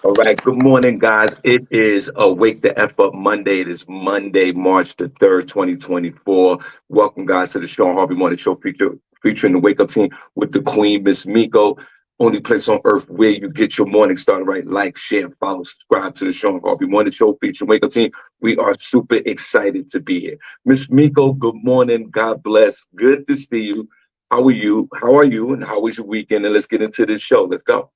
All right. Good morning, guys. It is a Wake the F Up Monday. It is Monday, March the 3rd, 2024. Welcome, guys, to the Shawn Harvey Morning Show featuring the Wake Up Team with the Queen, Miss Miko. Only place on earth where you get your morning started right. Like, share, follow, subscribe to the Shawn Harvey Morning Show featuring Wake Up Team. We are super excited to be here. Miss Miko, good morning. God bless. Good to see you. How are you? How are you? And how was your weekend? And let's get into this show. Let's go.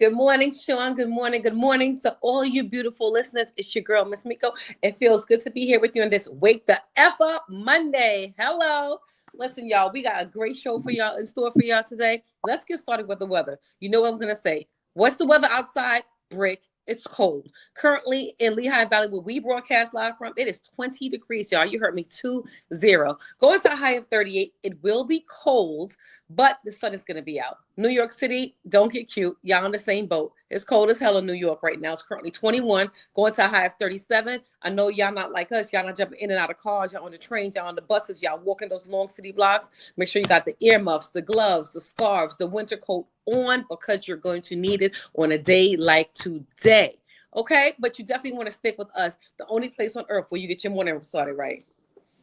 Good morning, Shawn. Good morning. Good morning to all you beautiful listeners. It's your girl, Miss Miko. It feels good to be here with you on this Wake the F Up Monday. Hello. Listen, y'all, we got a great show for y'all in store for y'all today. Let's get started with the weather. You know what I'm going to say. What's the weather outside? Brick. It's cold. Currently in Lehigh Valley, where we broadcast live from, it is 20 degrees, y'all. You heard me, 20. Going to a high of 38. It will be cold, but the sun is going to be out. New York City, don't get cute. Y'all in the same boat. It's cold as hell in New York right now. It's currently 21, going to a high of 37. I know y'all not like us. Y'all not jumping in and out of cars. Y'all on the trains. Y'all on the buses. Y'all walking those long city blocks. Make sure you got the earmuffs, the gloves, the scarves, the winter coat on because you're going to need it on a day like today. Okay? But you definitely want to stick with us. The only place on earth where you get your morning started right.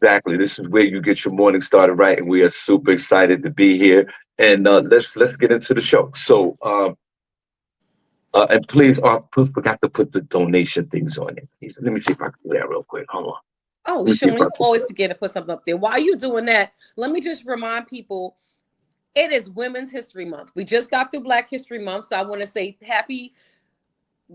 Exactly. This is where you get your morning started right, and we are super excited to be here. And let's get into the show. So, and please, forgot to put the donation things on it. Please. Let me see if I can do that real quick. Hold on. Oh, Let me see Shawn, if I you can do always it. forget to put something up there. While you doing that, let me just remind people it is Women's History Month. We just got through Black History Month, so I want to say happy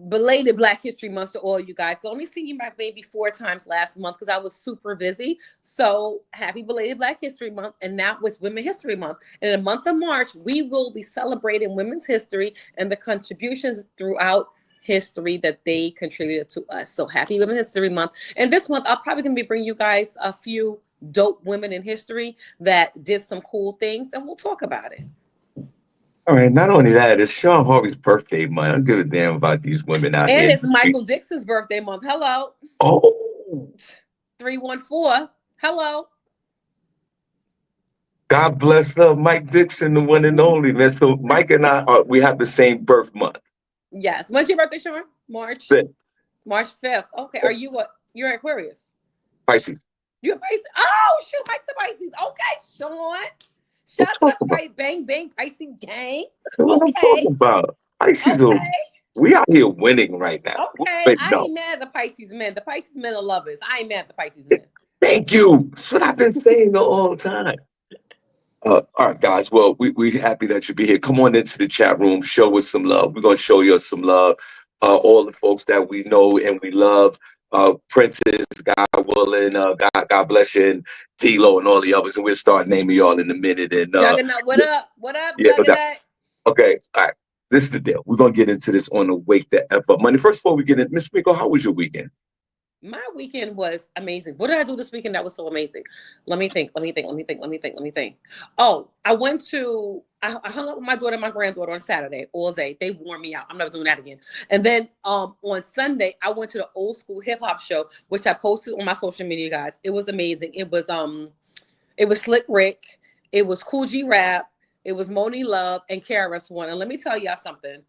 belated Black History Month to all you guys. I only seen you back maybe 4 times last month because I was super busy. So happy belated Black History Month. And now it's Women's History Month. And in the month of March, we will be celebrating women's history and the contributions throughout history that they contributed to us. So happy Women's History Month. And this month, I'm probably going to be bringing you guys a few dope women in history that did some cool things, and we'll talk about it. All right. Not only that, it's Sean Harvey's birthday month. I don't give a damn about these women out And here. it's Michael Dixon's birthday month. Hello. Oh, 314. Hello. God bless Mike Dixon, the one and only, man. So Mike and I, we have the same birth month. Yes. When's your birthday, Shawn? March. But March 5th. Okay. Are you what? You're Aquarius. Pisces. You're a Pisces. Oh, shoot. Mike's a Pisces. Okay, Shawn. What Shout out to I'm talking the about? Bang Bang Pisces gang. What I'm Okay. talking about? Pisces are, Okay. we out here winning right now. Okay. But I no. ain't mad at the Pisces men. The Pisces men are lovers. I ain't mad at the Pisces men. Thank you. That's what I've been saying the whole time. All right, guys. Well, we happy that you be here. Come on into the chat room. Show us some love. We're gonna show you some love. All the folks that we know and we love. Princess, God willing, God bless you, and T-Lo and all the others. And we'll start naming y'all in a minute. And Juggernaut, what up? What up, yeah, no doubt. Juggernaut? Okay, all right. This is the deal. We're gonna get into this on the Wake the F Up Monday. First of all, we get in. Miss Miko, how was your weekend? My weekend was amazing. What did I do this weekend that was so amazing? Let me think. Oh, I hung out with my daughter and my granddaughter on Saturday all day. They wore me out. I'm never doing that again. And then on Sunday, I went to the old school hip hop show, which I posted on my social media, guys. It was amazing. It was Slick Rick, it was Cool G Rap, it was Moni Love, and KRS-One. And let me tell y'all something.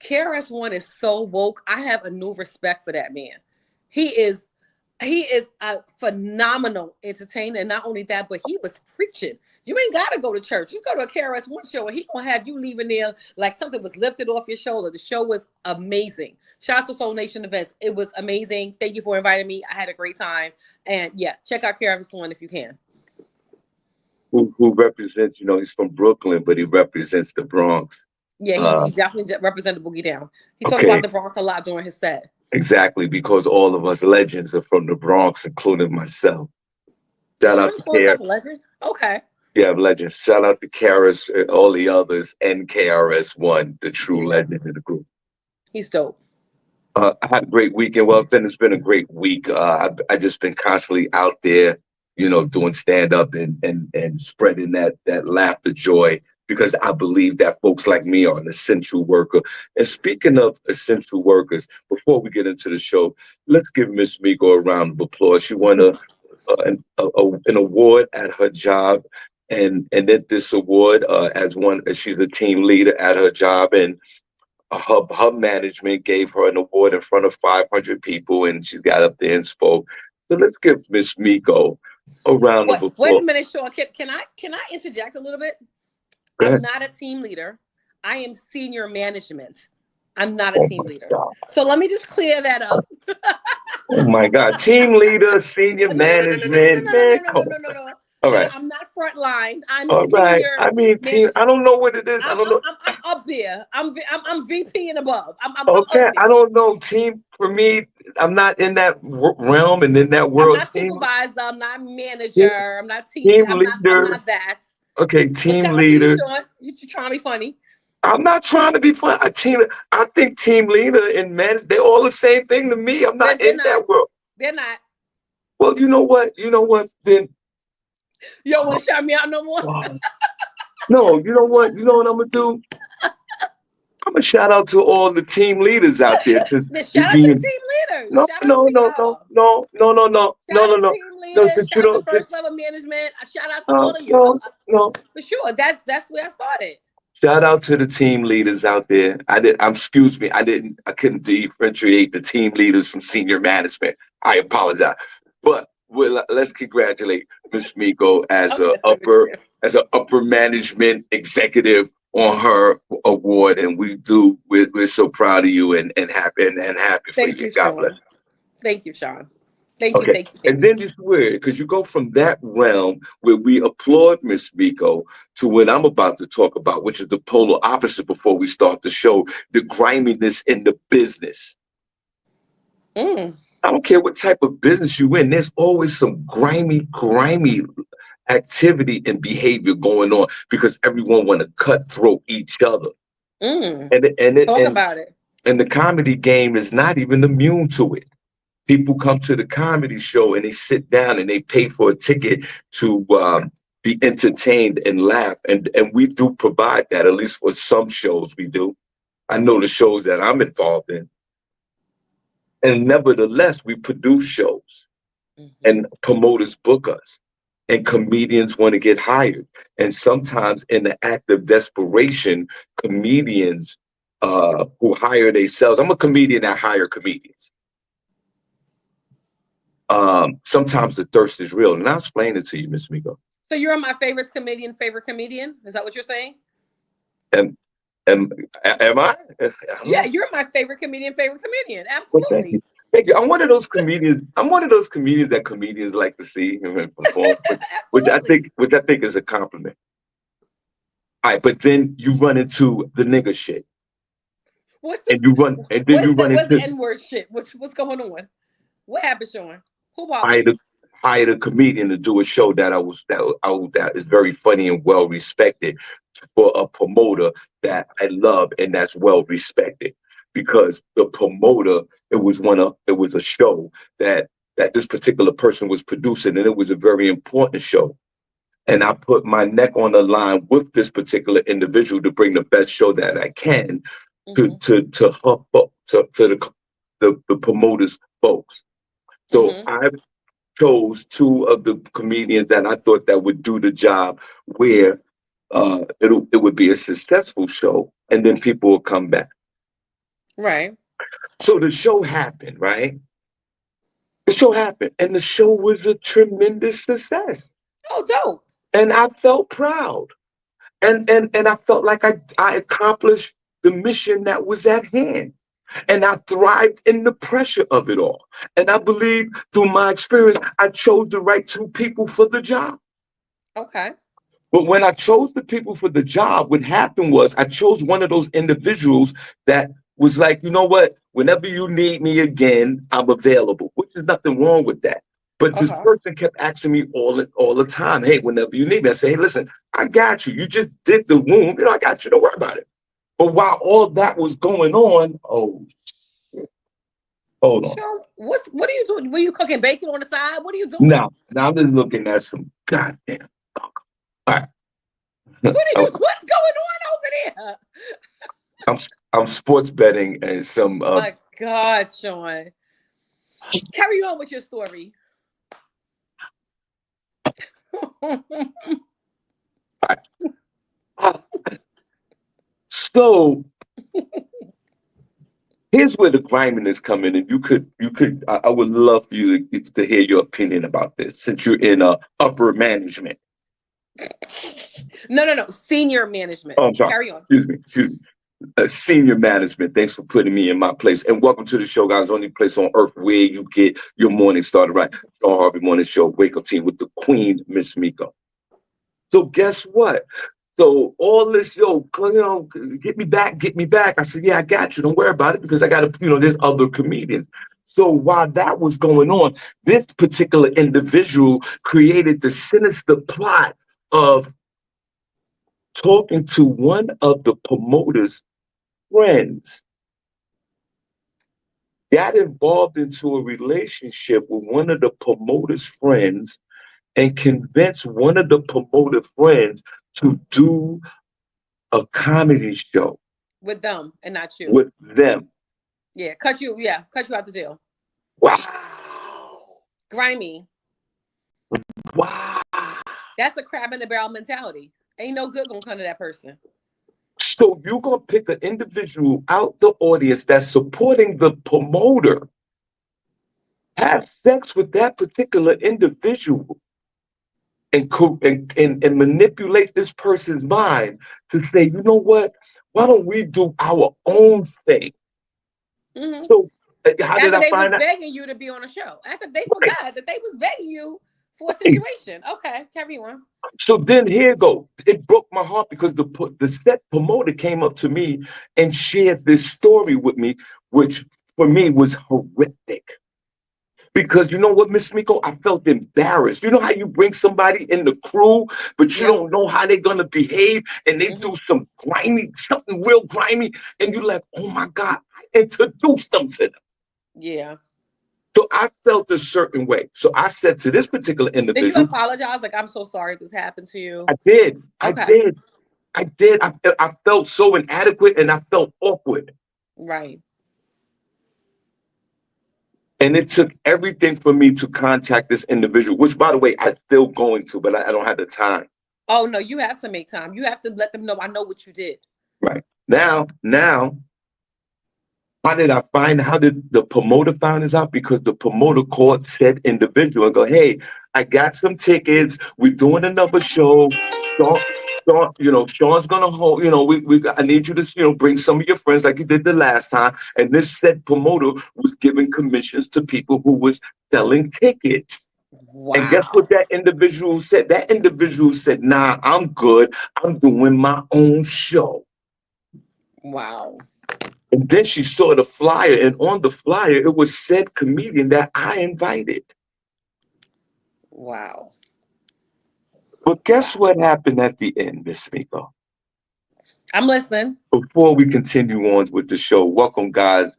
KRS-One is so woke. I have a new respect for that man. He is a phenomenal entertainer. And not only that, but he was preaching. You ain't got to go to church. Just go to a KRS-One show and he going to have you leaving there like something was lifted off your shoulder. The show was amazing. Shout out to Soul Nation Events. It was amazing. Thank you for inviting me. I had a great time. And yeah, check out KRS-One if you can. Who represents? You know, he's from Brooklyn, but he represents the Bronx. Yeah, Uh, he definitely represented Boogie Down. He talked about okay, the Bronx a lot during his set. exactly, because all of us legends are from the Bronx, including myself. Did Shout Sean out to just call Kara. himself a legend? Okay. Yeah, legends. Shout out to Karis, all the others, and KRS-One, the true Yeah, legend of the group. he's dope. I had a great weekend. Well, it's been a great week. I just been constantly out there, you know, doing stand up and spreading that laughter joy because I believe that folks like me are an essential worker. And speaking of essential workers, before we get into the show, let's give Miss Miko a round of applause. She won an award at her job, and then this award as she's a team leader at her job, and her management gave her an award in front of 500 people, and she got up there and spoke. So let's give Miss Miko a round of Wait applause. a minute, Sean. Can I interject a little bit? Go I'm ahead. not a team leader. I am senior management. I'm not a Oh team my leader. God. So let me just clear that up. Oh my God. Team leader, senior No, no, no, no, no, no, no, management, no, no, man, no, no, come no, on. no, no. All No, no, right. I'm not front line. I'm All right. senior I mean, team, I management. don't know what it is. I don't know. I'm up there. I'm VP and above. I'm up Okay. I there. don't know. Team, for me, I'm not in that realm and in that I'm world. not supervisor. I'm not Team, manager. I'm not team. team I'm leader. not that. Okay. But Team shout out to you, leader. Sean. You trying to be funny? I'm not trying to be fun. I think team leader and man, they're all the same thing to me. I'm not They're in not. that world. They're not. Well, you know what? You know what? Then, You don't want to shout me out no more. oh, no, you know what? You know what I'm gonna do? I'm gonna shout out to all the team leaders out there because Then you shout out to the being team leaders. no, Shout out no, to no, no, y'all. no, no, no, no, no, Shout no, out to no, team no. leaders. Since you Shout out to don't, first level management. Shout out to all of you. no, no. For sure. That's where I started. Shout out to the team leaders out there. Excuse me. I couldn't differentiate the team leaders from senior management. I apologize. But let's congratulate Miss Miko I'm messing with you. as an upper management executive on her award. And we're so proud of you and happy for Thank you. you, God bless. Sean. Thank you, Sean. Thank you. Okay. Thank you. Thank And you. then it's weird because you go from that realm where we applaud Miss Miko to what I'm about to talk about, which is the polar opposite before we start the show, the griminess in the business. Mm, I don't care what type of business you in, there's always some grimy activity and behavior going on because everyone want to cutthroat each other. mm. And and it, Talk and about it. and the comedy game is not even immune to it. People come to the comedy show and they sit down and they pay for a ticket to be entertained and laugh. And we do provide that, at least for some shows we do. I know the shows that I'm involved in. And nevertheless, we produce shows Mm-hmm. and promoters book us and comedians want to get hired. And sometimes in the act of desperation, comedians who hire themselves, I'm a comedian that hire comedians. Sometimes the thirst is real. And I'll explain it to you, Miss Miko. So you're my favorite comedian? Is that what you're saying? And am am I? I don't Yeah, know. you're my favorite comedian. Well, thank you. Absolutely. Thank you. I'm one of those comedians. I'm one of those comedians that comedians like to see and perform, Absolutely. which I think is a compliment. All right, but then you run into the nigga shit, What's the and then you run what's the into N-word shit? What's going on? What happened, Sean? Who bothered hired a you? hired a comedian to do a show that is very funny and well respected for a promoter that I love and that's well respected because the promoter it was a show that this particular person was producing and it was a very important show and I put my neck on the line with this particular individual to bring the best show that I can Mm-hmm. to her to the promoters folks. So Mm-hmm. I chose two of the comedians that I thought that would do the job where it would be a successful show and then people will come back. Right. So the show happened, right? The show happened and the show was a tremendous success. Oh, dope. And I felt proud. And I felt like I accomplished the mission that was at hand. And I thrived in the pressure of it all. And I believe through my experience, I chose the right two people for the job. Okay. But when I chose the people for the job, what happened was I chose one of those individuals that was like, you know what? Whenever you need me again, I'm available, which is nothing wrong with that. But this Okay. person kept asking me all the time, hey, whenever you need me, I say, hey, listen, I got you. You just did the room. I got you. Don't worry about it. But while all that was going on, oh, hold on. Sean, what are you doing? Were you cooking bacon on the side? What are you doing? Now I'm just looking at some goddamn. All right. What's going on over there? I'm I'm sports betting and Oh some my God, Sean. Carry on with your story. so Here's where the griminess come in, and I would love for you to hear your opinion about this, since you're in upper management. No. Senior management. Oh, I'm sorry. Carry on. Excuse me. Senior management. Thanks for putting me in my place, and welcome to the show, guys. Only place on earth where you get your morning started right. Shawn Harvey Morning Show, Wake Up Team with the Queen, Miss Miko. So guess what? So all this, get me back, get me back. I said, yeah, I got you. Don't worry about it, because I got to, there's other comedians. So while that was going on, this particular individual created the sinister plot of talking to one of the promoter's friends, got involved into a relationship with one of the promoter's friends, and convinced one of the promoter friends to do a comedy show with them and not you. With them. Yeah, cut you out the deal. Wow. Grimy. Wow. That's a crab in the barrel mentality. Ain't no good gonna come to that person. So you're gonna pick an individual out the audience that's supporting the promoter, have sex with that particular individual, and manipulate this person's mind to say, you know what? Why don't we do our own thing? Mm-hmm. So how did I find out? Begging you to be on a show. After they forgot that they was begging you for a situation. Okay, carry on. So then here go. It broke my heart, because the set promoter came up to me and shared this story with me, which for me was horrific. Because you know what, Miss Miko, I felt embarrassed. You know how you bring somebody in the crew, but you don't know how they're gonna behave, and they do something real grimy, and you're like, oh my God, I introduced them to them. Yeah. So I felt a certain way. So I said to this particular individual, did you apologize? Like, I'm so sorry this happened to you. I did. Okay. I did. I felt so inadequate, and I felt awkward. Right. And it took everything for me to contact this individual, which, by the way, I'm still going to, but I don't have the time. Oh, no, you have to make time. You have to let them know, I know what you did. Right. Now, how did the promoter find this out? Because the promoter called said individual and go, hey, I got some tickets. We're doing another show. Shawn's gonna hold, I need you to, bring some of your friends like you did the last time. And this said promoter was giving commissions to people who was selling tickets. Wow. And guess what that individual said? That individual said, nah, I'm good. I'm doing my own show. Wow. And then she saw the flyer, and on the flyer, it was said comedian that I invited. Wow. But guess what happened at the end, Miss Miko? I'm listening. Before we continue on with the show, welcome, guys.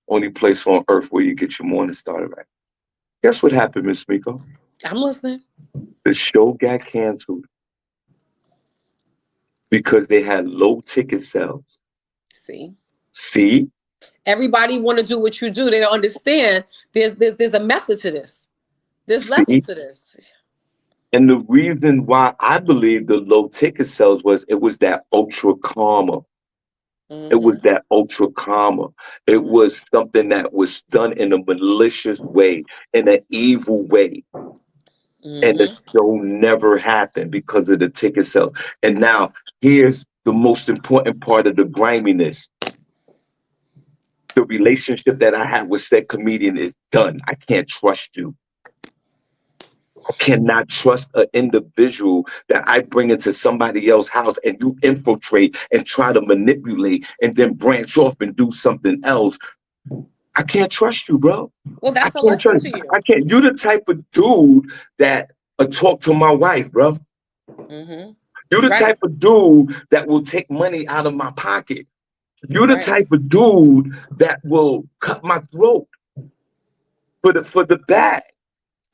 Only place on earth where you get your morning started right. Guess what happened, Miss Miko? I'm listening. The show got canceled because they had low ticket sales. See? Everybody want to do what you do. They don't understand. There's a method to this. There's levels to this. And the reason why I believe the low ticket sales was that ultra karma. Mm-hmm. It was that ultra karma. It was something that was done in a malicious way, in an evil way. Mm-hmm. And the show never happened because of the ticket sales. And now here's the most important part of the griminess. The relationship that I had with said comedian is done. I can't trust you. I cannot trust an individual that I bring into somebody else's house and you infiltrate and try to manipulate and then branch off and do something else. I can't trust you, bro. Well, that's a lesson to you. I can't. You're the type of dude that talk to my wife, bro. Mm-hmm. You're the type of dude that will take money out of my pocket. You're the type of dude that will cut my throat for the bag.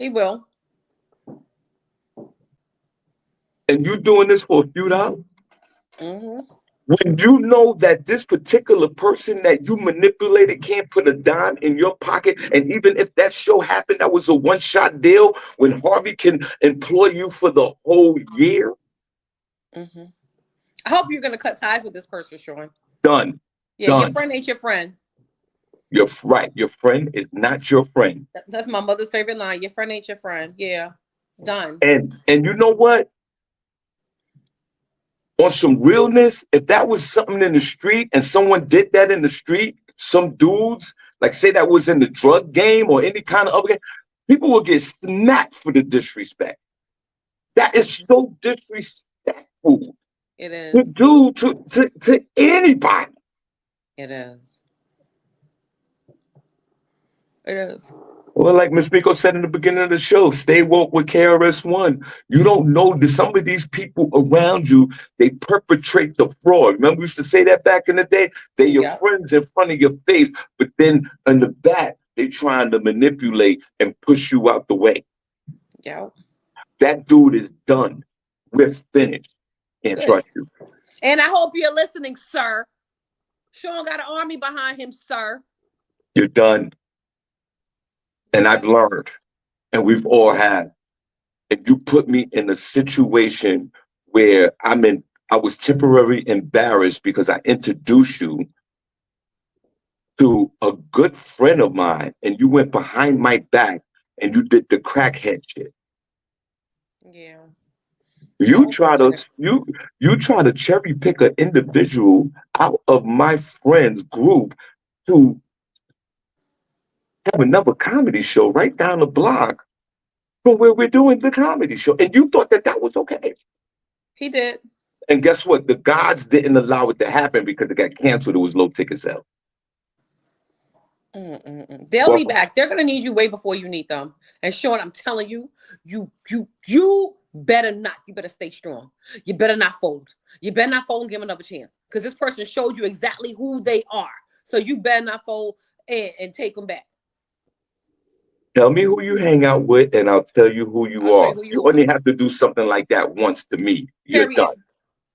He will. And you doing this for a few dollars? Mm-hmm. When you know that this particular person that you manipulated can't put a dime in your pocket, and even if that show happened, that was a one-shot deal, when Harvey can employ you for the whole year. Mm-hmm. I hope you're going to cut ties with this person, Shawn. Done. Yeah, your friend ain't your friend. Right. Your friend is not your friend. That's my mother's favorite line. Your friend ain't your friend. Yeah. Done. And you know what? On some realness, if that was something in the street and someone did that in the street, some dudes, like say that was in the drug game or any kind of other game, people will get smacked for the disrespect. That is so disrespectful It to is. do to anybody. It is. It is. Well, like Miss Miko said in the beginning of the show, stay woke with KRS-One. You don't know that some of these people around you, they perpetrate the fraud. Remember, we used to say that back in the day? They're your Yep. friends in front of your face, but then in the back, they trying to manipulate and push you out the way. Yep. That dude is done. We're finished. Can't Good. trust you. And I hope you're listening, sir. Sean got an army behind him, sir. You're done. And I've Yep. learned, and we've all had. And you put me in a situation where I was temporarily embarrassed because I introduced you to a good friend of mine and you went behind my back and you did the crackhead shit. Yeah. So You try to unfortunate. you try to cherry pick an individual out of my friends group to have another comedy show right down the block from where we're doing the comedy show. And you thought that that was okay. He did. And guess what? The gods didn't allow it to happen because it got canceled. It was low ticket sale. Mm-mm-mm. They'll be Welcome. back. They're gonna need you way before you need them. And Sean, I'm telling you, you better not. You better stay strong. You better not fold. You better not fold and give them another chance. Because this person showed you exactly who they are. So you better not fold and take them back. Tell me who you hang out with, and I'll tell you who you I'll show you are. who You you are. only have to do something like that once to me. You're Period. done.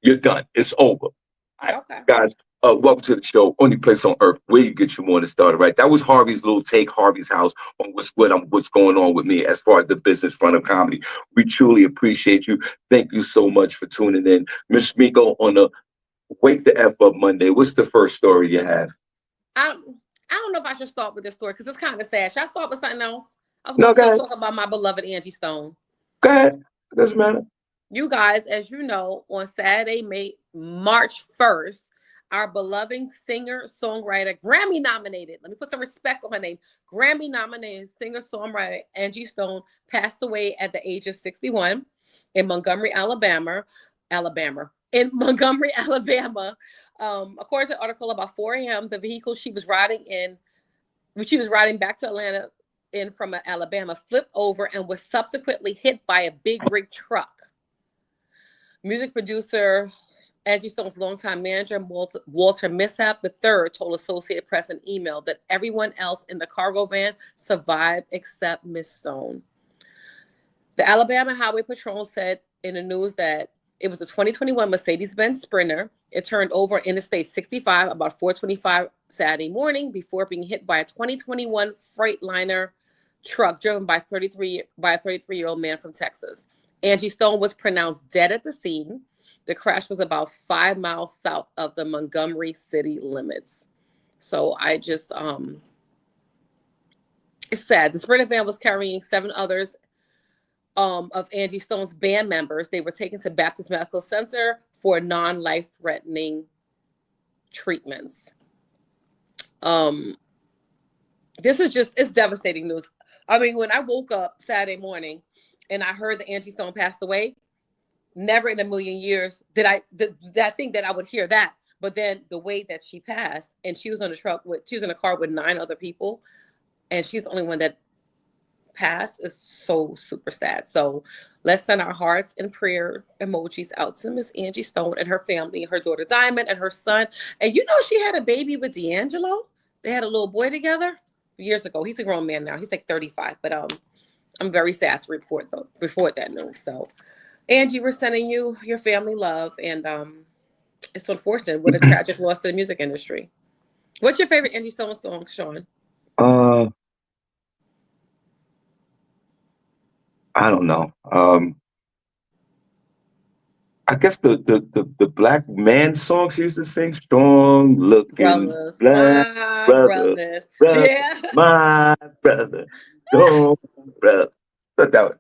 You're done. It's over. All right, Okay. guys. Welcome to the show. Only place on earth where you get your morning started. Right. That was Harvey's little take. Harvey's house on what's going on with me as far as the business front of comedy. We truly appreciate you. Thank you so much for tuning in, Miss Miko, on the Wake the F Up Monday. What's the first story you have? I I don't know if I should start with this story because it's kind of sad. Should I start with something else? I was No, going go to ahead. talk about my beloved Angie Stone. Go ahead. Doesn't matter. You guys, as you know, on Saturday, March 1st, our beloved singer, songwriter, Grammy nominated, let me put some respect on her name, Grammy nominated singer, songwriter Angie Stone passed away at the age of 61 in Montgomery, Alabama. In Montgomery, Alabama. According to an article about 4 a.m., the vehicle she was riding in, which she was riding back to Atlanta in from Alabama, flipped over and was subsequently hit by a big rig truck. Music producer Angie Stone's longtime manager, Walter Mishap III, told Associated Press in email that everyone else in the cargo van survived except Miss Stone. The Alabama Highway Patrol said in the news that it was a 2021 Mercedes-Benz Sprinter. It turned over Interstate 65 about 4:25 Saturday morning before being hit by a 2021 Freightliner truck driven by a 33-year-old man from Texas. Angie Stone was pronounced dead at the scene. The crash was about 5 miles south of the Montgomery city limits. So I just it's sad. The Sprinter van was carrying 7 others of Angie Stone's band members. They were taken to Baptist Medical Center for non-life-threatening treatments. Um, this is just, it's devastating news. I mean, when I woke up Saturday morning and I heard that Angie Stone passed away, never in a million years did I think that I would hear that. But then the way that she passed, and she was she was in a car with 9 other people, and she's the only one that passed, is so super sad. So let's send our hearts and prayer emojis out to Miss Angie Stone and her family, her daughter Diamond and her son. And you know, she had a baby with D'Angelo. They had a little boy together years ago. He's a grown man now. He's like 35. But I'm very sad to report that news. So Angie, we're sending you your family love, and it's unfortunate. What a tragic loss to the music industry. What's your favorite Angie Stone song, Sean? Uh, I don't know. I guess the black man song she used to sing, strong looking Brothers, black my brother, brothers. brother, Yeah. my brother, strong brother. I thought that was,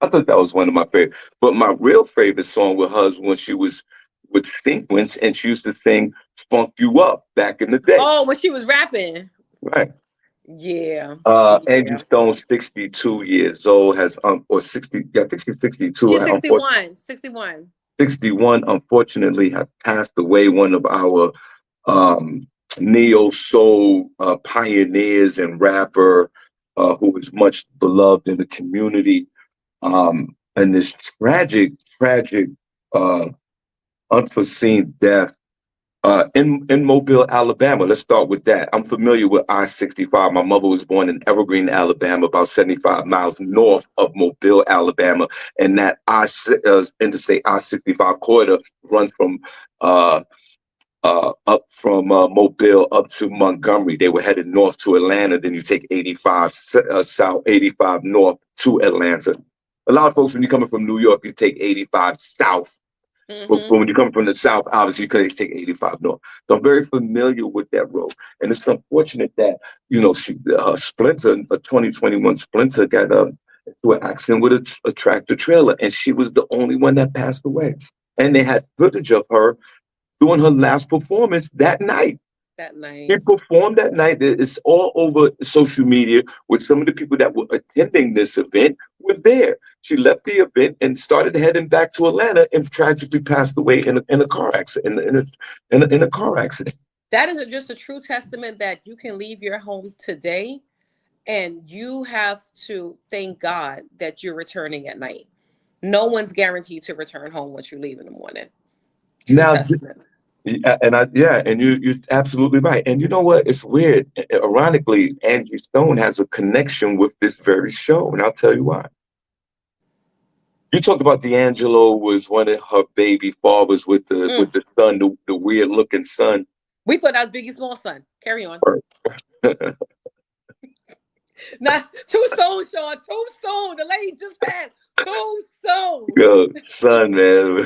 I thought that was one of my favorite. But my real favorite song with her was when she was with Sequence and she used to sing "Funk You Up" back in the day. Oh, when she was rapping. Right. Yeah. Angie Yeah. Stone, 62 years old, has or 60. Yeah, I think she's 62. She's Unfortunately, 61. 61. 61. Unfortunately, has passed away. One of our um, neo soul pioneers and rapper who is much beloved in the community. And this tragic, uh, unforeseen death in Mobile, Alabama. Let's start with that. I'm familiar with I-65. My mother was born in Evergreen, Alabama, about 75 miles north of Mobile, Alabama. And that Interstate I-65 corridor runs from up from Mobile up to Montgomery. They were headed north to Atlanta. Then you take 85 south, 85 north to Atlanta. A lot of folks, when you're coming from New York, you take 85 south. But Mm-hmm. when you come from the south, obviously you couldn't take 85 north. So I'm very familiar with that road. And it's unfortunate that, Splinter, a 2021 Splinter, got into an accident with a tractor trailer. And she was the only one that passed away. And they had footage of her doing her last performance that night. That She night. performed that night. It's all over social media with some of the people that were attending this event were there. She left the event and started heading back to Atlanta and tragically passed away in a car accident. In a car accident. That is just a true testament that you can leave your home today and you have to thank God that you're returning at night. No one's guaranteed to return home once you leave in the morning. True Now, testament. and you're absolutely right. And you know what? It's weird. Ironically, Angie Stone has a connection with this very show, and I'll tell you why. You talked about D'Angelo was one of her baby fathers with Mm. the son, the weird looking son. We thought that was Biggie's small son. Carry on. Not too soon, Sean. Too soon. The lady just passed. Too soon. Yo, son, man.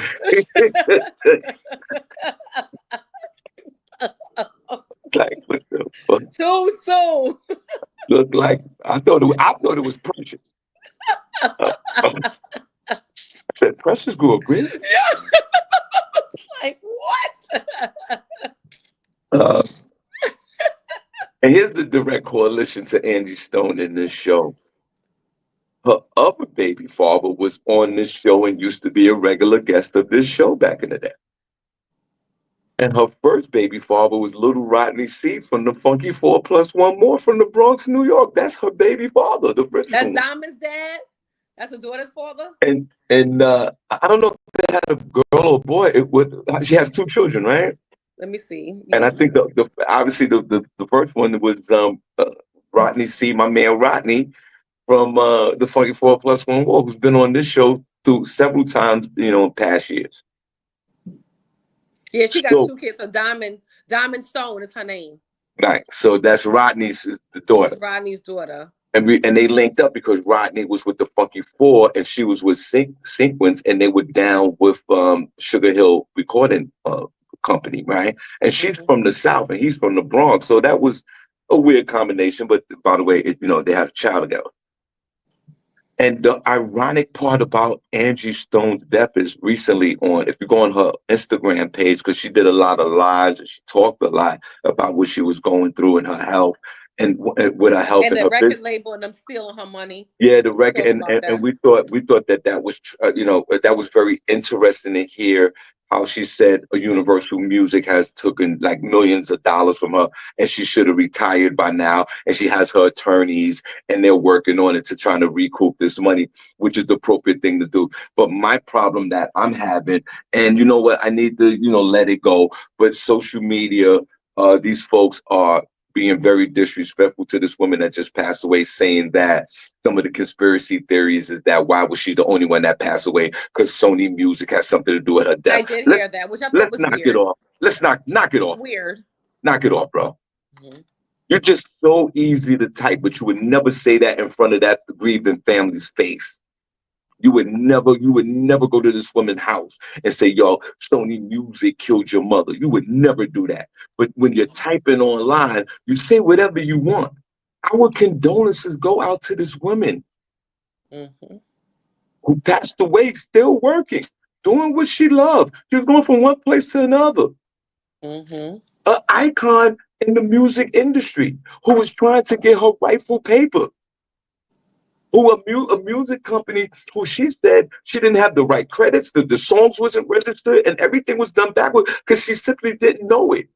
Like what the fuck? Too soon. Look like I thought it was Precious. I said Precious grew up real. Yeah. It's like what? Uh, and here's the direct correlation to Angie Stone in this show. Her other baby father was on this show and used to be a regular guest of this show back in the day. And her first baby father was little Rodney C from the Funky 4+1 More from the Bronx, New York. That's her baby father, the That's original one. Diamond's dad. That's her daughter's father. And I don't know if they had a girl or boy. She has two children, right? Let me see. And Yeah. I think obviously the first one was Rodney C, my man Rodney from the Funky 4+1 More, who's been on this show through several times, in past years. Yeah, she got So two kids. So Diamond Stone is her name. right, so that's Rodney's the That's daughter. Rodney's daughter. And they linked up because Rodney was with the Funky Four and she was with Sequence, and they were down with Sugar Hill Recording Company, right? And she's Mm-hmm. from the South and he's from the Bronx, so that was a weird combination. But by the way, they had a child together. And the ironic part about Angie Stone's death is recently if you go on her Instagram page, because she did a lot of lives and she talked a lot about what she was going through and her health and with her health And and the her business. record label and them stealing her money. Yeah, the She record, talked about and that. we thought that was that was very interesting to hear how she said Universal Music has taken like millions of dollars from her, and she should have retired by now. And she has her attorneys, and they're working on it to try to recoup this money, which is the appropriate thing to do. But my problem that I'm having, and you know what, I need to let it go. But social media, these folks are being very disrespectful to this woman that just passed away, saying that some of the conspiracy theories is that why was she the only one that passed away? Because Sony Music has something to do with her death. I did hear that, which I thought Let's was knock it weird. off. Let's knock it off. Weird. Knock it off, bro. Mm-hmm. You're just so easy to type, but you would never say that in front of that grieving family's face. You would never go to this woman's house and say, yo, Sony Music killed your mother. You would never do that. But when you're typing online, you say whatever you want. Our condolences go out to this woman Mm-hmm. who passed away, still working, doing what she loved. She was going from one place to another. Mm-hmm. An icon in the music industry who was trying to get her rightful paper. A music company who she said she didn't have the right credits, the songs wasn't registered, and everything was done backwards because she simply didn't know it.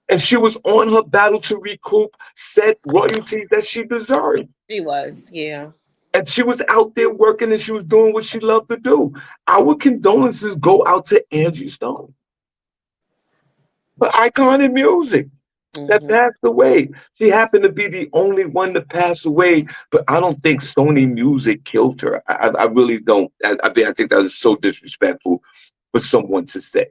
And she was on her battle to recoup said royalties that she deserved. She was, yeah. And she was out there working and she was doing what she loved to do. Our condolences go out to Angie Stone, the icon in music that Mm-hmm. passed away. She happened to be the only one to pass away, but I don't think Sony Music killed her. I really don't. I think that is so disrespectful for someone to say.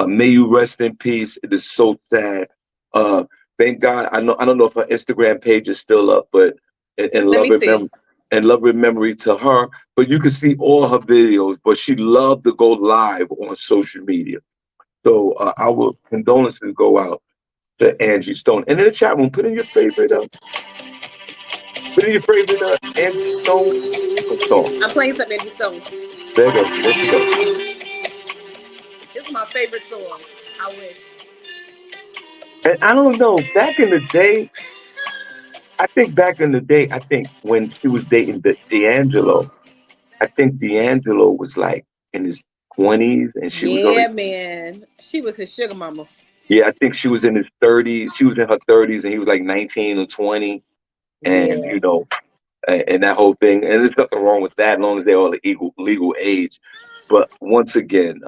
May you rest in peace. It is so sad. Uh, thank God. I don't know if her Instagram page is still up, but in Let love me and see. memory, and love and memory to her. But you can see all her videos. But she loved to go live on social media. So our condolences go out to Angie Stone. And in the chat room, put in your favorite Angie Stone song. I'm playing some Angie Stone. There you go. There you go. This is my favorite song. I wish. And I don't know. Back in the day, I think when she was dating D'Angelo, I think D'Angelo was like in his 20s and she was already, Yeah, man. She was his sugar mama. yeah, I think she was in his 30s. She was in her 30s and he was like 19 or 20. And, Yeah. and that whole thing. And there's nothing wrong with that as long as they're all the legal age. But once again,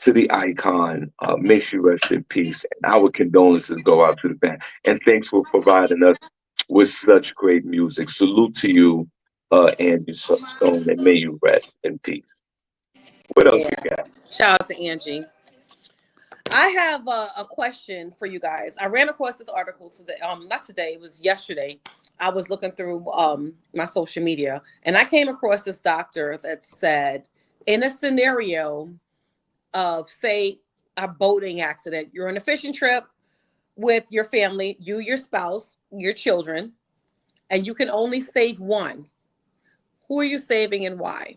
to the icon, may she rest in peace. And our condolences go out to the band. And thanks for providing us with such great music. Salute to you, Angie Stone, and may you rest in peace. What else Yeah. we got? Shout out to Angie. I have a question for you guys. I ran across this article today. Not today. It was yesterday. I was looking through my social media, and I came across this doctor that said, in a scenario of, say, a boating accident, you're on a fishing trip with your family, you, your spouse, your children, and you can only save one. Who are you saving and why?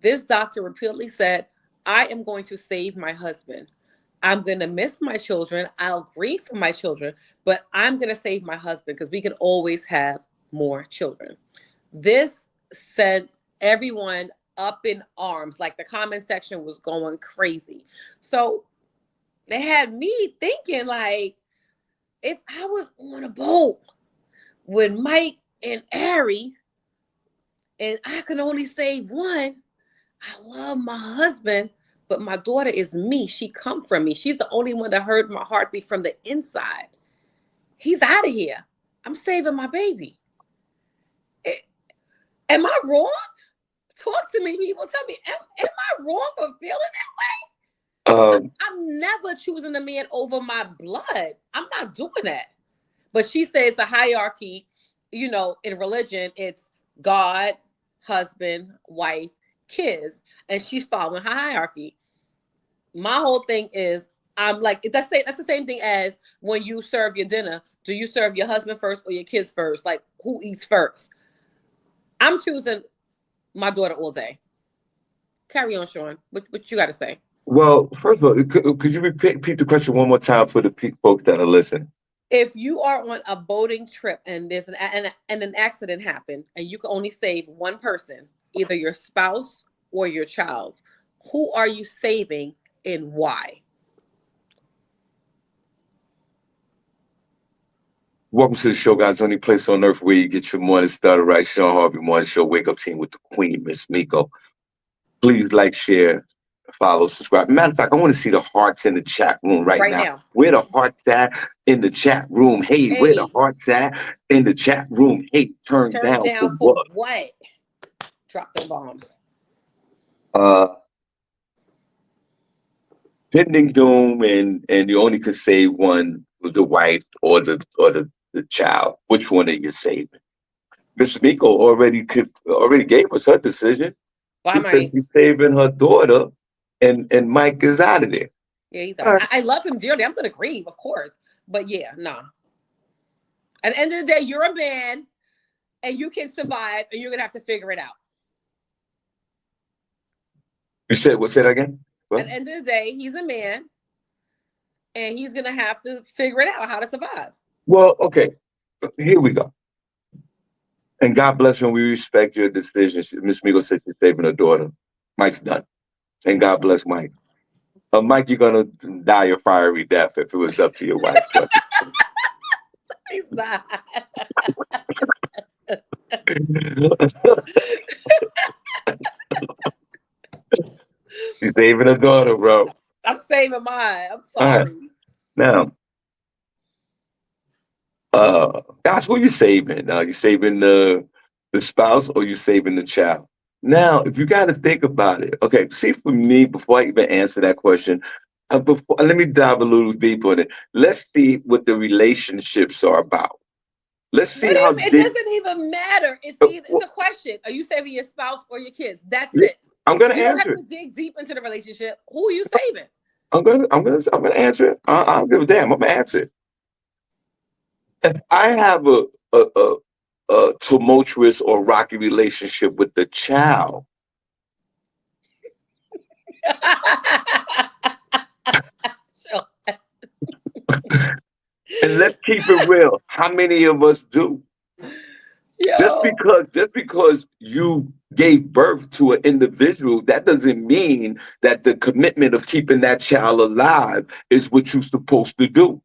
This doctor repeatedly said, I am going to save my husband. I'm going to miss my children. I'll grieve for my children, but I'm going to save my husband because we can always have more children. This sent everyone up in arms. Like the comment section was going crazy. So they had me thinking, like, if I was on a boat with Mike and Ari and I can only save one, I love my husband, but my daughter is me. She come from me. She's the only one that heard my heartbeat from the inside. He's out of here. I'm saving my baby. Eh, am I wrong? Talk to me. People tell me, am I wrong for feeling that way? Because Um, I'm never choosing a man over my blood. I'm not doing that. But she says it's a hierarchy, in religion, it's God, husband, wife, kids, and she's following her hierarchy. My whole thing is, I'm like, that's the same thing as when you serve your dinner. Do you serve your husband first or your kids first? Like, who eats first? I'm choosing my daughter all day. Carry on, Shawn. What you got to say? well, first of all, could you repeat the question one more time for the folks that are listening? If you are on a boating trip and there's an accident happened and you can only save one person, either your spouse or your child, who are you saving and why? Welcome to the show, guys. Only place on earth where you get your morning started right. Shawn Harvey Morning Show. Wake up team with the Queen, Miss Miko. Please like, share, follow, subscribe. Matter of fact, I want to see the hearts in the chat room right Right now. now. Where the hearts at in the chat room? Hey, where the Hey, hearts at in the chat room? Hey, turn turn down for down for what? what? Drop them bombs. Uh, pending doom, and you only could save one, the wife or the child. Which one are you saving? Miss Miko already gave us her decision. Why, She said Mike? she's saving her daughter, and Mike is out of there. Yeah, he's All out. right. I love him dearly. I'm gonna grieve, of course. But yeah, nah. At the end of the day, you're a man and you can survive and you're gonna have to figure it out. You said what? Say that again. At What? the end of the day, he's a man and he's gonna have to figure it out how to survive. Well, okay. Here we go. And God bless you, and we respect your decision. Miss Miko said she's saving her daughter. Mike's done. And God bless Mike. Mike, you're gonna die a fiery death if it was up to your wife. But He's not. she's saving her daughter, bro. I'm saving mine. I'm All right. sorry. Now, guys, who you saving? You saving the spouse or you saving the child? Now, if you got to think about it, okay. See, for me, before I even answer that question, let me dive a little deeper in it. Let's see what the relationships are about. Let's What see do you how mean? It deep. doesn't even matter. It's either it's Well, a question. Are you saving your spouse or your kids? That's yeah, it. I'm gonna You don't have answer it. to dig deep into the relationship. Who are you saving? I'm gonna answer it. I don't give a damn. I'm gonna answer it. If I have a tumultuous or rocky relationship with the child, Sure. and let's keep it real, how many of us do? Just Yo, because just because you gave birth to an individual, that doesn't mean that the commitment of keeping that child alive is what you're supposed to do.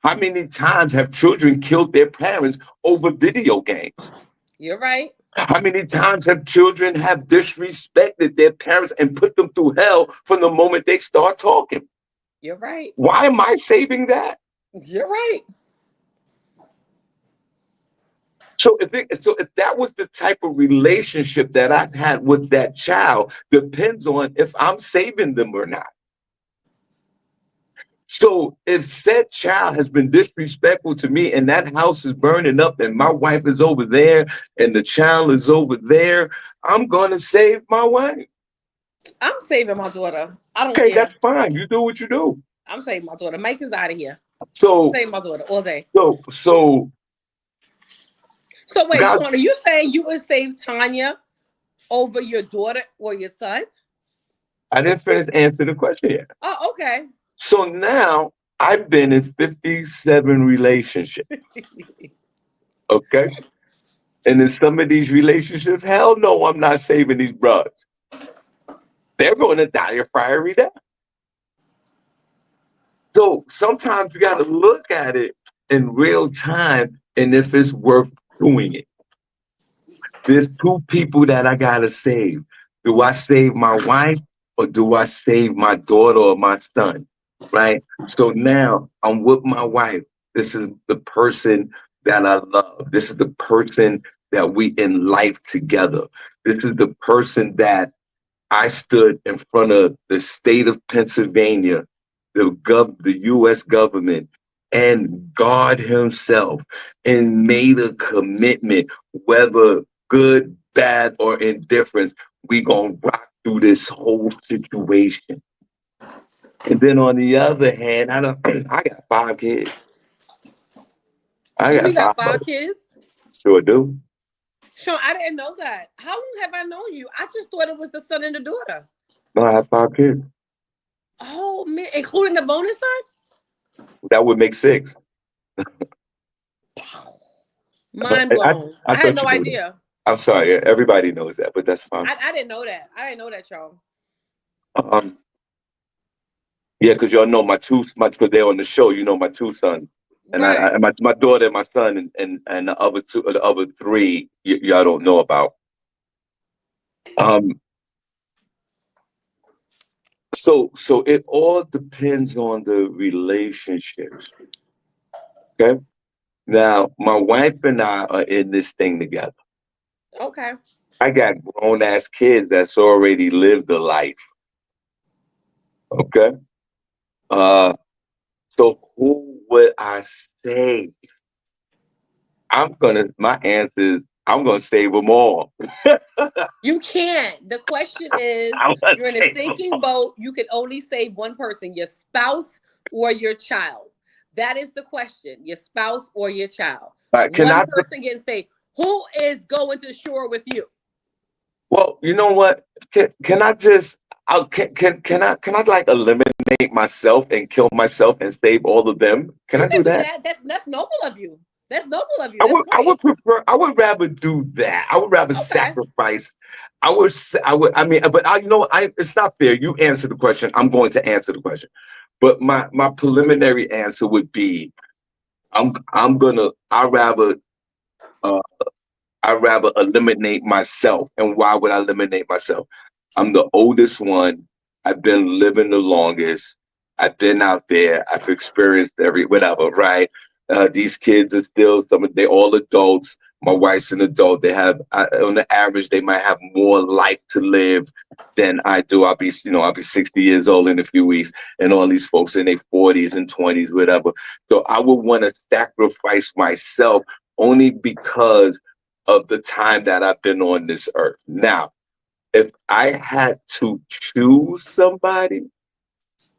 How many times have children killed their parents over video games? you're right. How many times have children have disrespected their parents and put them through hell from the moment they start talking? You're right. Why am I saving that? You're right. So if that was the type of relationship that I've had with that child, depends on if I'm saving them or not. So if said child has been disrespectful to me and that house is burning up and my wife is over there and the child is over there, I'm gonna save my wife. I'm saving my daughter. I don't Okay, care. that's fine. You do what you do. I'm saving my daughter. Mike is out of here. So Save my daughter all day. so So wait, God, Sean, are you saying you would save Tanya over your daughter or your son? I didn't finish answering the question yet. Oh, okay. So now I've been in 57 relationships. Okay. And in some of these relationships, hell no, I'm not saving these brothers. They're going to die a fiery death. So sometimes you got to look at it in real time and if it's worth doing it. There's two people that I got to save. Do I save my wife or do I save my daughter or my son? Right. So now I'm with my wife. This is the person that I love. This is the person that we in life together. This is the person that I stood in front of the state of Pennsylvania, the U.S. government, and God Himself, and made a commitment, whether good, bad, or indifference, we gonna rock through this whole situation. And then on the other hand, I got 5 kids. I You got five got five of them. kids? Sure do. Sean, I didn't know that. How long have I known you? I just thought it was the son and the daughter. No, I have 5 kids. Oh man, including the bonus son? That would make 6. Mind I, blown. I I had thought no you knew that. idea. I'm sorry. Everybody knows that, but that's fine. I didn't know that. I didn't know that, y'all. Um, yeah, because y'all know because they're on the show. You know my 2 sons, and Right. my daughter and my son, and the other 3 y'all don't know about. Um, so it all depends on the relationships. Okay. Now, my wife and I are in this thing together. Okay. I got grown ass kids that's already lived a life. Okay. Uh, so who would I say? My answer is I'm gonna save them all. You can't. The question is, I'm gonna you're in a save them sinking all. boat. You can only save one person, your spouse or your child. That is the question, your spouse or your child. All right, can One I? person getting saved. Who is going to shore with you? Well, you know what? Can I just? Can I like eliminate myself and kill myself and save all of them? Can You I can do do that? that. That's noble of you. That's noble of you. I That's would I would great. prefer I would rather do that. I would rather Okay. sacrifice. I mean, but you know what? It's not fair. You answer the question. I'm going to answer the question. But my preliminary answer would be I'm gonna uh I rather eliminate myself. And why would I eliminate myself? I'm the oldest one. I've been living the longest. I've been out there. I've experienced every whatever, right? These kids are still they're all adults. My wife's an adult. They have, on the average, they might have more life to live than I do. I'll be 60 years old in a few weeks, and all these folks in their 40s and 20s, whatever. So I would want to sacrifice myself only because of the time that I've been on this earth. Now, if I had to choose somebody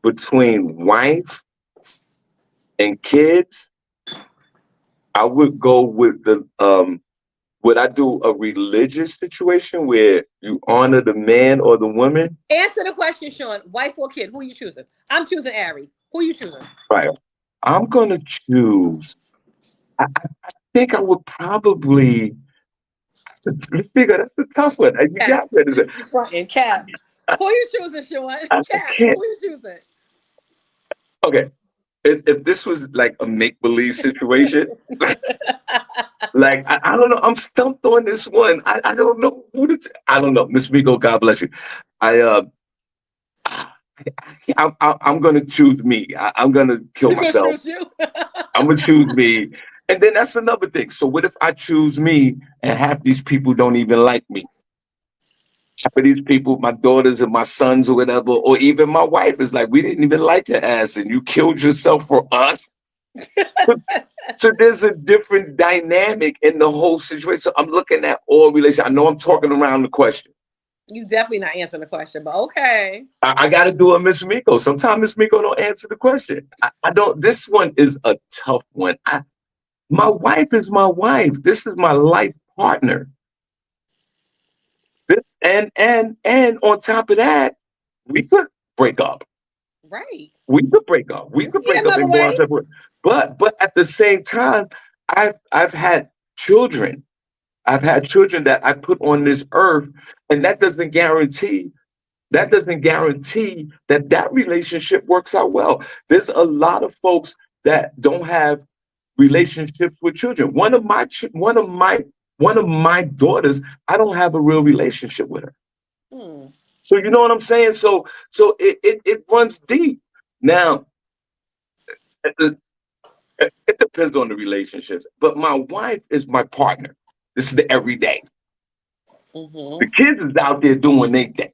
between wife and kids, I would go with the would I do a religious situation where you honor the man or the woman? Answer the question, Shawn. Wife or kid? Who you choosing? I'm choosing Ari. Who you choosing? Right. I'm gonna choose. I think I would probably figure that's a tough one. You Cap. got it. You fronting Cap. Who you choosing, Shawn? I Cap. can't. Who you choosing? Okay. If this was like a make believe situation, like I don't know, I'm stumped on this one. I don't know I don't know, Miss Miko. God bless you. I I'm gonna choose me. I'm gonna kill You gonna myself. choose you? I'm gonna choose me. And then that's another thing. So what if I choose me and half these people don't even like me? Half of these people, my daughters and my sons or whatever, or even my wife is like, we didn't even like your ass and you killed yourself for us. So there's a different dynamic in the whole situation. So I'm looking at all relations. I know I'm talking around the question. You definitely not answering the question, but okay. I got to do a Miss Miko. Sometimes Miss Miko don't answer the question. I don't. This one is a tough one. My wife is my wife. This is my life partner. And on top of that, we could break up. Right. We could break up. We You can could get break up another and go our way. separate. But at the same time, I've had children. I've had children that I put on this earth, and that doesn't guarantee that relationship works out well. There's a lot of folks that don't have relationships with children. One of my daughters, I don't have a real relationship with her. Hmm. So you know what I'm saying? So it runs deep. Now it, it depends on the relationships, but my wife is my partner. This is the everyday. The Mm-hmm. kids is out there doing their thing.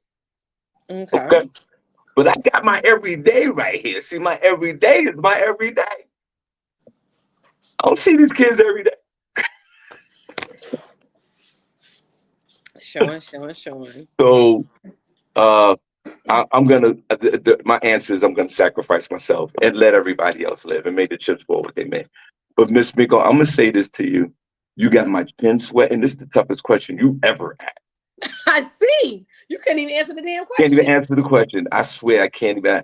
Okay. Okay. But I got my everyday right here. See, my everyday is my everyday. I don't see these kids every day. Showing. So uh, I'm gonna my answer is I'm gonna sacrifice myself and let everybody else live and make the chips fall what they may. But Miss Miko, I'm gonna say this to you. You got my chin sweating. This is the toughest question you ever asked. I see. You couldn't even answer the damn Can't even question. answer the question. I swear I can't even.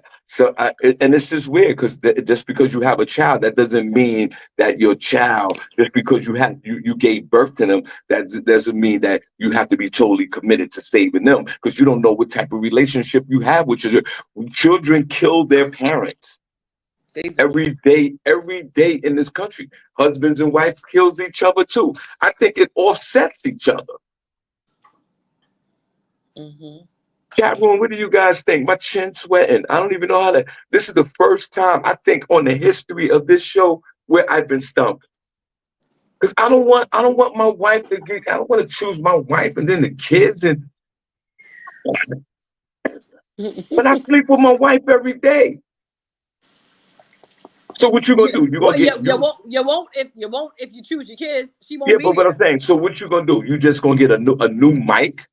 And it's just weird because just because you have a child, that doesn't mean that your child. Just because you gave birth to them, that doesn't mean that you have to be totally committed to saving them because you don't know what type of relationship you have with children. Children kill their parents They do. every day in this country. Husbands and wives kills each other too. I think it offsets each other. Mm-hmm. Chat room, what do you guys think? My chin sweating. I don't even know how to. This is the first time I think on the history of this show where I've been stumped. Because I don't want my wife to get. I don't want to choose my wife and then the kids and. But I sleep with my wife every day. So what you gonna do? You gonna Well, get you you? won't if you choose your kids. She Yeah, won't be but what I'm there. saying. So what you gonna do? You just gonna get a new mic?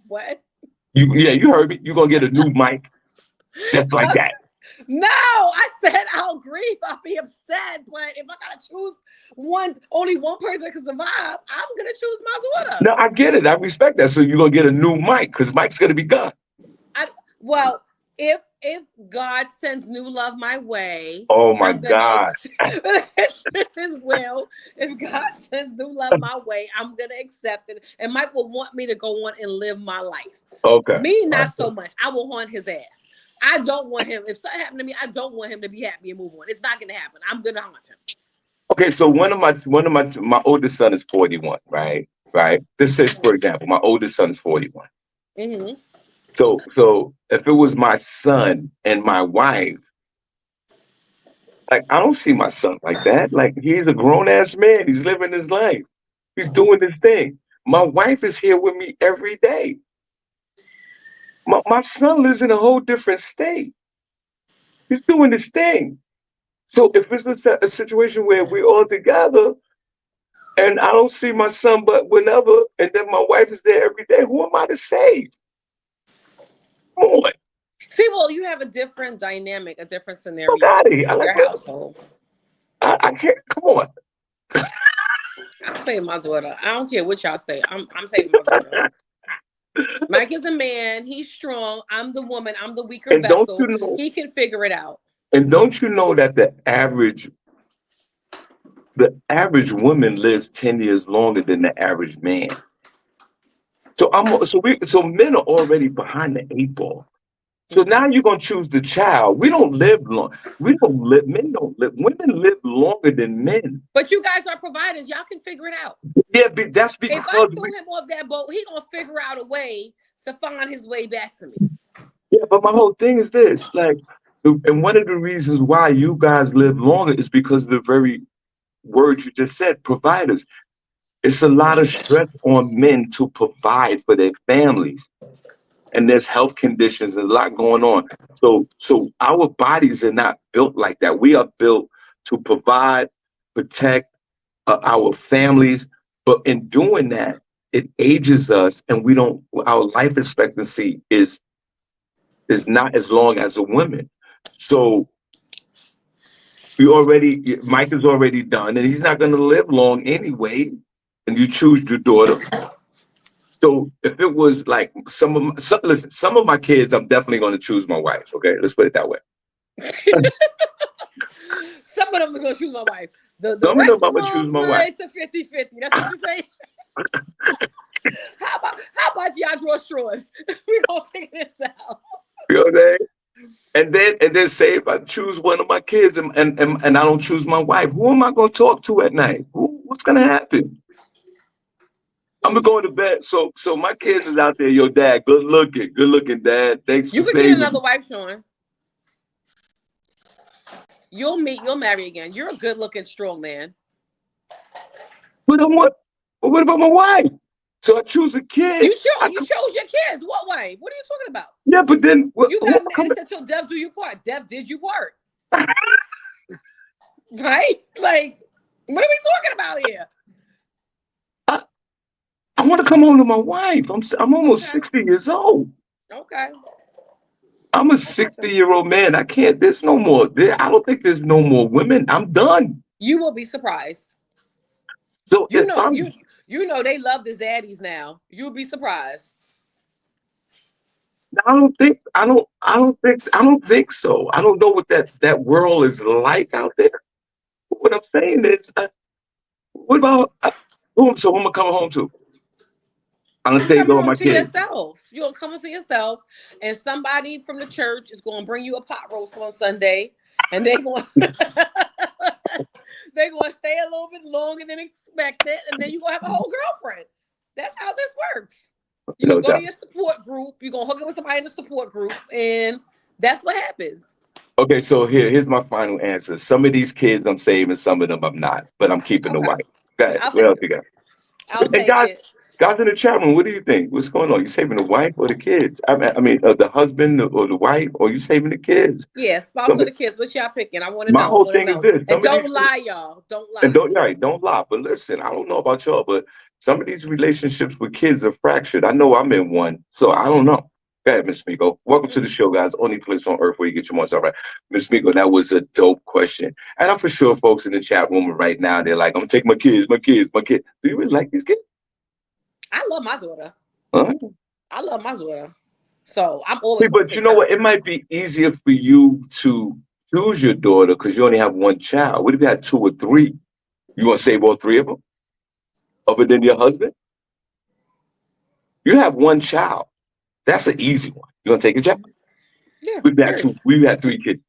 What? You heard me. You gonna get a new mic just like that. No, I said I'll grieve. I'll be upset. But if I gotta choose only one person that can survive, I'm gonna choose my daughter. No, I get it. I respect that. So you're gonna get a new mic because Mike's gonna be gone. I well, if God sends new love my way, Oh my I'm gonna God. it's his will. If God sends new love my way, I'm gonna accept it. And Mike will want me to go on and live my life. Okay. Me, not so much. I will haunt his ass. I don't want him. If something happened to me, I don't want him to be happy and move on. It's not gonna happen. I'm gonna haunt him. Okay. So one of my oldest son is 41. Right. Right. This is, for example, my oldest son is 41. Mm-hmm. So if it was my son and my wife, like I don't see my son like that. Like he's a grown ass man. He's living his life. He's doing his thing. My wife is here with me every day. My son lives in a whole different state. He's doing his thing. So if it's a situation where we're all together and I don't see my son but whenever, and then my wife is there every day, who am I to save? Come on, See, well, you have a different dynamic, a different fuck scenario out of here. I in like your what household. I can't. Come on. I'm saving my daughter. I don't care what y'all say. I'm saving my daughter. Mike is a man. He's strong. I'm the woman. I'm the weaker And don't you vessel. know? He can figure it out. And don't you know that the average woman lives 10 years longer than the average man? So men are already behind the eight ball. So Mhm. now you're gonna choose the child. We don't live long. We don't live. Men don't live. Women live longer than men. But you guys are providers. Y'all can figure it out. Yeah, that's If I because threw we. him off that boat, he gonna figure out a way to find his way back to me. Yeah, but my whole thing is this: like, and one of the reasons why you guys live longer is because of the very words you just said, providers. It's a lot of stress on men to provide for their families, and there's health conditions and a lot going on. So our bodies are not built like that. We are built to provide, protect our families, but in doing that, it ages us, and we don't. Our life expectancy is not as long as a woman. So Mike is already done, and he's not going to live long anyway. And you choose your daughter. So if it was like some of my kids, I'm definitely going to choose my wife. Okay, let's put it that way. Some of them are gonna choose my wife. The Some of rest them of I'm gonna choose them, my wife. it's a 50-50. That's what you say. How about y'all draw straws? We gonna figure this out. You know what I'm saying? And then say if I choose one of my kids and I don't choose my wife, who am I going to talk to at night? What's going to happen? I'm gonna go to bed. So my kids is out there. Yo, dad, good looking, dad. Thanks for You could get saving me. another wife, Sean. You'll marry again. You're a good looking, strong man. But I want. But what about my wife? So I choose a kid. You chose your kids. What wife? What are you talking about? Yeah, but then You who am got I married and coming? said till death do you part. Death did you part. Right? Like, what are we talking about here? I, I want to come home to my wife. I'm almost Okay. 60 years old. Okay. I'm a I got you. 60-year-old man. I can't. There's no more. I don't think there's no more women. I'm done. You will be surprised. So You if know, I'm, you know they love the zaddies now. You'll be surprised. I don't think so. I don't know what that world is like out there. What I'm saying is, what about who am I coming home to? I'm gonna You take coming all home my to kids. yourself. You're gonna come home to yourself, and somebody from the church is gonna bring you a pot roast on Sunday, and they going they're gonna stay a little bit longer than expected, and then you're gonna have a whole girlfriend. That's how this works. You're No gonna go to doubt. your support group, you're gonna hook up with somebody in the support group, and that's what happens. Okay, so here's my final answer. Some of these kids I'm saving, some of them I'm not, but I'm keeping the Okay. wife. Okay, I'll what take else it. you got? I'll And take guys, it. Guys in the chat room, what do you think? What's going on? You saving the wife or the kids? I mean, the husband or the wife, or you saving the kids? Yeah, spouse Some, or the kids. What y'all picking? I want to my know. I whole want to thing is know. this: And some of these, don't lie, y'all. Don't and lie. don't right, don't lie. But listen, I don't know about y'all, but some of these relationships with kids are fractured. I know I'm in one, so I don't know. Go ahead, Miss Miko. Welcome to the Mm. show, guys. Only place on earth where you get your months. All right, Miss Miko, that was a dope question, and I'm for sure folks in the chat room right now they're like, "I'm gonna take my kids, my kids, my kids." Do you really like these kids? I love my daughter. Huh? I love my daughter. So I'm See, always going to but you pick know her. what? It might be easier for you to choose your daughter because you only have one child. What if you had two or three? You want to save all three of them, other than your husband? You have one child. That's an easy one. You gonna take a child? Yeah, We've had period. two. We had three kids,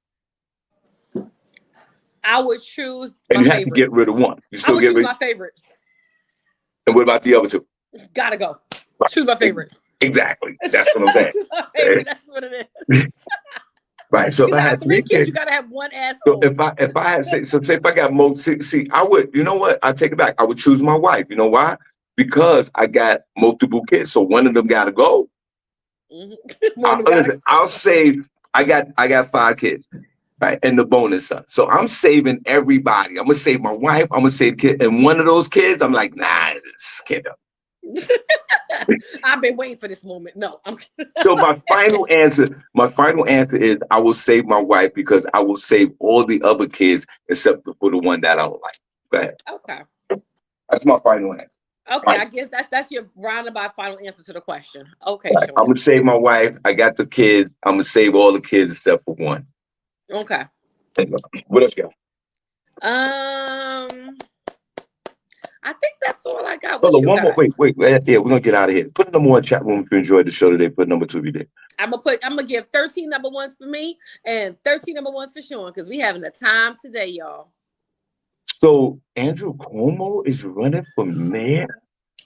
I would choose and my you had to favorite. get rid of one. You I still would get choose rid. my favorite. And what about the other two? Gotta go. Choose my Right. favorite. Exactly. That's what I'm saying. Choose my Okay? favorite. That's what it is. Right. So if Because I I have had three three kids, kids, you gotta have one so asshole. if I had say if I got most see, I would, you know what? I take it back. I would choose my wife. You know why? Because I got multiple kids. So one of them gotta go. Mhm. One of them gotta Listen, go. I'll save. I got five kids, right, and the bonus son. So I'm saving everybody. I'm gonna save my wife. I'm gonna save kid, and one of those kids, I'm like, nah, this kid. I've been waiting for this moment. No, I'm So my final answer is I will save my wife because I will save all the other kids except for the one that I don't like. Go ahead. okay. That's my final answer. Okay, Right. I guess that's your roundabout final answer to the question. Okay, Right. I'm Sean. gonna save my wife. I got the kids. I'm gonna save all the kids except for one. Okay. What else you got? Um, I think that's all I got. Hold What on, you one more. got? Wait. Yeah, we're gonna get out of here. Put number one chat room if you enjoyed the show today. Put number two if you did. I'm gonna give 13 number ones for me and 13 number ones for Sean because we having a time today, y'all. So Andrew Cuomo is running for mayor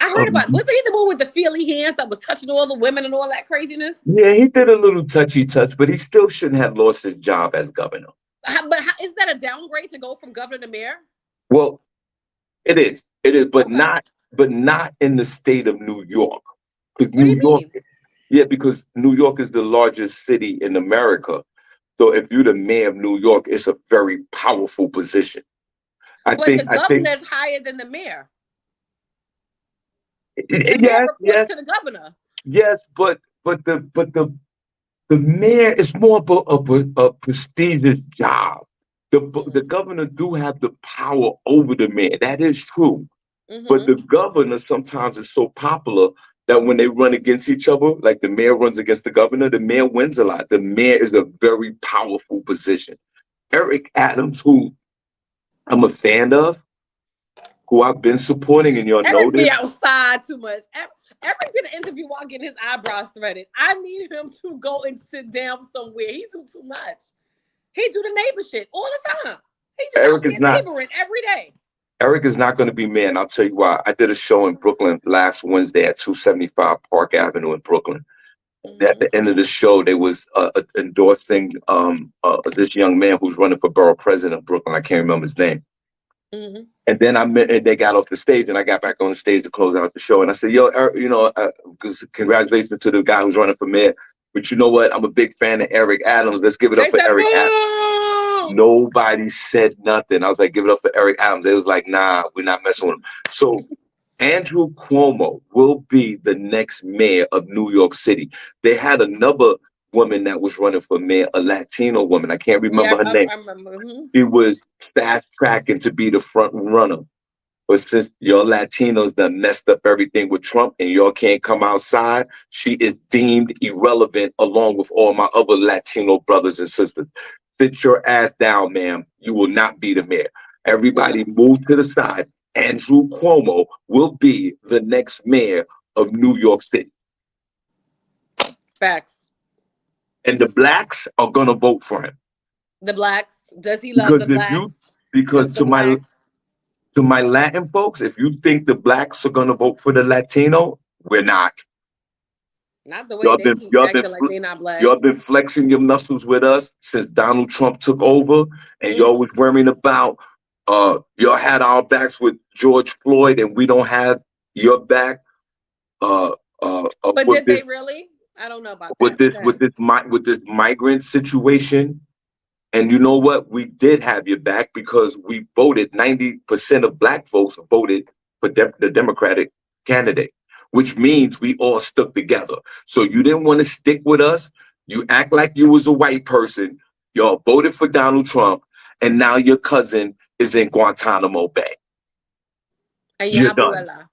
I heard of. about wasn't he the one with the feely hands that was touching all the women and all that craziness? Yeah, he did a little touchy touch, but he still shouldn't have lost his job as governor. Is that a downgrade to go from governor to mayor? Well, it is, but Okay. not in the state of New York. Because What do you New York, mean? yeah, because New York is the largest city in America. So if you're the mayor of New York, it's a very powerful position. I But the think, I think, governor is higher than the mayor. The mayor yes, reports yes, to the governor. yes, but the mayor is more of a prestigious job. The Mm-hmm. governor do have the power over the mayor. That is true. But Mm-hmm. the governor sometimes is so popular that when they run against each other, like the mayor runs against the mayor wins a lot. The mayor is a very powerful position. Eric Adams, who I'm a fan of, who I've been supporting, and y'all know Eric this. be outside too much. Eric did an interview while getting his eyebrows threaded. I need him to go and sit down somewhere. He do too much. He do the neighbor shit all the time. He just out Eric is there not. neighboring every day. Eric is not going to be mayor, and I'll tell you why. I did a show in Brooklyn last Wednesday at 275 Park Avenue in Brooklyn. At Mm-hmm. the end of the show, they was endorsing this young man who's running for borough president of Brooklyn. I can't remember his name. Mm-hmm. And then and they got off the stage, and I got back on the stage to close out the show. And I said, "Yo, Eric, congratulations to the guy who's running for mayor. But you know what? I'm a big fan of Eric Adams. Let's give it up They for said Eric Adams." boo. Nobody said nothing. I was like, "Give it up for Eric Adams." They was like, "Nah, we're not messing with him." So Andrew Cuomo will be the next mayor of New York City. They had another woman that was running for mayor, a Latino woman. I can't remember Yeah, her name. I remember. Mm-hmm. She was fast tracking to be the front runner. But since y'all Latinos done messed up everything with Trump and y'all can't come outside, she is deemed irrelevant along with all my other Latino brothers and sisters. Sit your ass down, ma'am. You will not be the mayor. Yeah, Everybody move to the side. Andrew Cuomo will be the next mayor of New York City. facts. And the blacks are gonna vote for him. The blacks. Does he love Because the if you blacks? because Just the blacks. to my Latin folks, if you think the blacks are gonna vote for the Latino, we're not. Not the way Y'all they been keep y'all been acting like they not black. y'all been flexing your muscles with us since Donald Trump took over, and y'all Mm-hmm. was worrying about y'all had our backs with George Floyd, and we don't have your back. But with did this they really? I don't know about with that. this Okay. with this migrant situation. And you know what? We did have your back because we voted 90% of black folks voted for the Democratic candidate, which means we all stuck together. So you didn't want to stick with us. You act like you was a white person. Y'all voted for Donald Trump, and now your cousin is in Guantanamo Bay. And your You're done. abuela,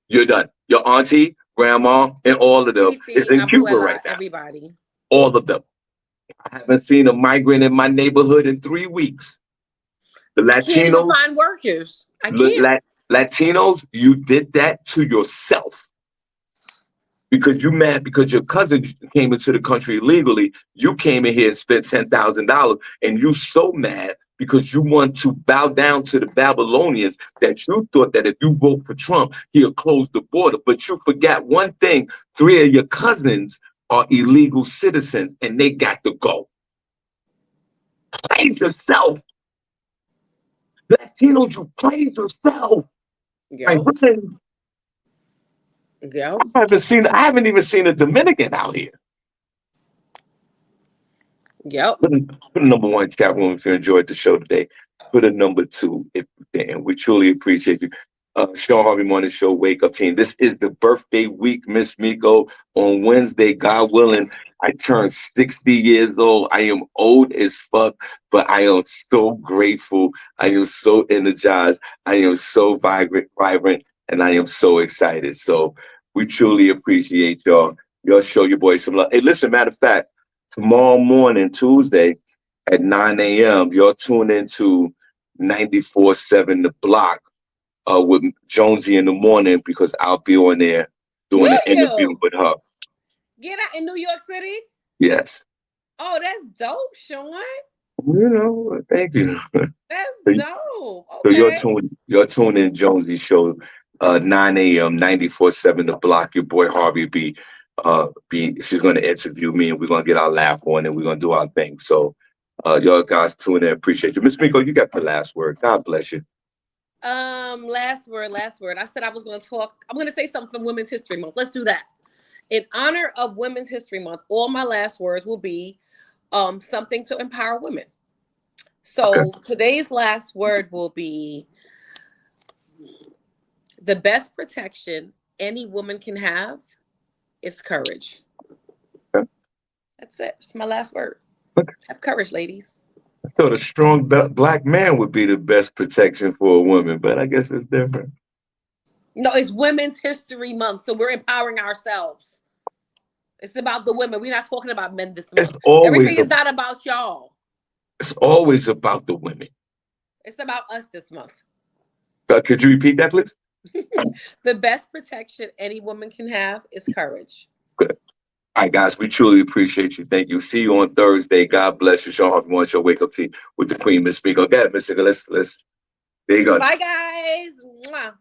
You're done. Your auntie, grandma, and all of them is Titi, in Cuba abuela, right now. everybody. All of them. I haven't seen a migrant in my neighborhood in 3 weeks. The I can't even Latinos, find workers. I La- can't. La- Latinos, you did that to yourself because you mad because your cousin came into the country illegally. You came in here and spent $10,000, and you so mad because you want to bow down to the Babylonians that you thought that if you vote for Trump, he'll close the border. But you forgot one thing: 3 of your cousins are illegal citizens, and they got to go. Praise yourself, Latinos. You praise yourself, my Yo, friend. yo, I haven't even seen a Dominican out here. yo. Put a number one chat room if you enjoyed the show today. Put a number two if you can. We truly appreciate you. Shawn Harvey Morning Show, Wake Up Team. This is the birthday week, Miss Miko. On Wednesday, God willing, I turn 60 years old. I am old as fuck, but I am so grateful. I am so energized. I am so vibrant, and I am so excited. So we truly appreciate y'all. Y'all show your boys some love. Hey, listen, matter of fact, tomorrow morning, Tuesday, at 9 a.m., y'all tune into 94.7 The Block with Jonesy in the morning because I'll be on there doing an Will interview you with her. get out in New York City? Yes. Oh, that's dope, Sean. Thank you. That's So, dope. so Okay. you're tuned in Jonesy show, 9 a.m., 94.7 The Block. Your boy Harvey she's gonna interview me and we're gonna get our laugh on and we're gonna do our thing. So y'all guys tune in, appreciate you. Miss Miko, you got the last word. God bless you. Last word, last word. I said I was gonna talk. I'm gonna say something for Women's History Month. Let's do that. In honor of Women's History Month, all my last words will be something to empower women. Okay. So today's last word will be the best protection any woman can have is courage. Okay. That's it. It's my last word. Okay. Have courage, ladies. I thought a strong black man would be the best protection for a woman, but I guess it's different. No, it's Women's History Month, so we're empowering ourselves. It's about the women. We're not talking about men this It's month. always Everything is not about y'all. it's always about the women. It's about us this month. Could you repeat that, please? The best protection any woman can have is courage. Good. All right, guys, we truly appreciate you. Thank you. See you on Thursday. God bless you. Shawn Harvey Morning Show, Wake Up Team with the Queen, Miss Miko. Okay, Miss Miko, let's there you go. Bye, guys. Mwah.